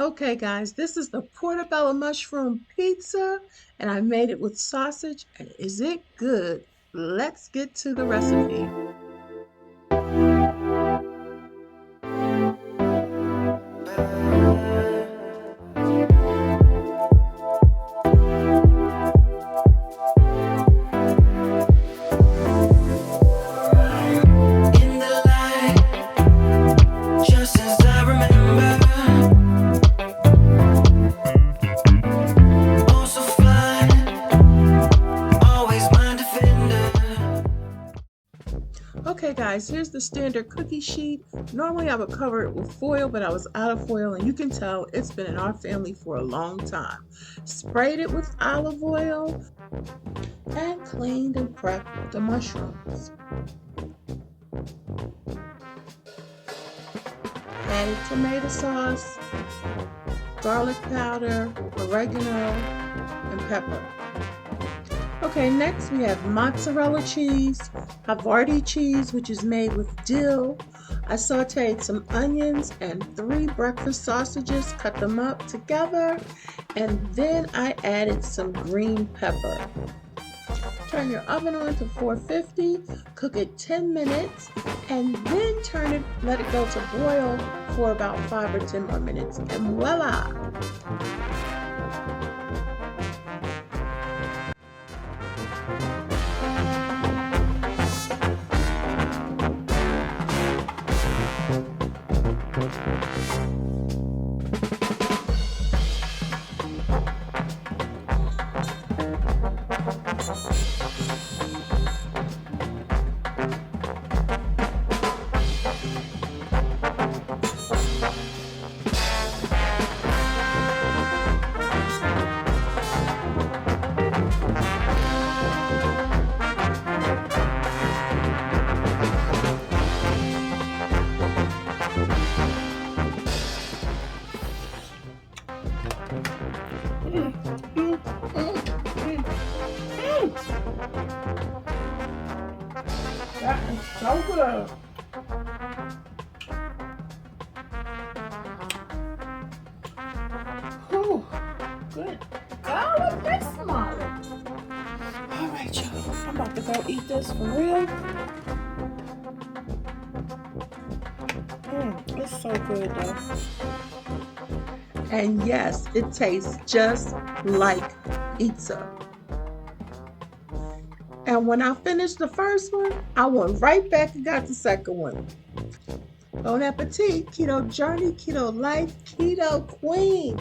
Okay, guys, this is the Portobello mushroom pizza, and I made it with sausage. And is it good? Let's get to the recipe. In the light, just as I remember, oh so fine, always my defender. Okay, guys, here's the standard cookie sheet. Normally I would cover it with foil, but I was out of foil, and you can tell it's been in our family for a long time. Sprayed it with olive oil and cleaned and prepped the mushrooms. Added tomato sauce, garlic powder, oregano, and pepper. Okay, next we have mozzarella cheese, Havarti cheese, which is made with dill. I sauteed some onions and 3 breakfast sausages, cut them up together, and then I added some green pepper. Turn your oven on to 450, cook it 10 minutes, and then let it go to boil for about 5 or 10 more minutes, and voila! That is so good. Whew, good. Oh, look, that's smaller. All right, y'all. I'm about to go eat this for real. It's so good, though. And yes, it tastes just like pizza. And when I finished the first one, I went right back and got the second one. Bon appetit, keto journey, keto life, keto queen.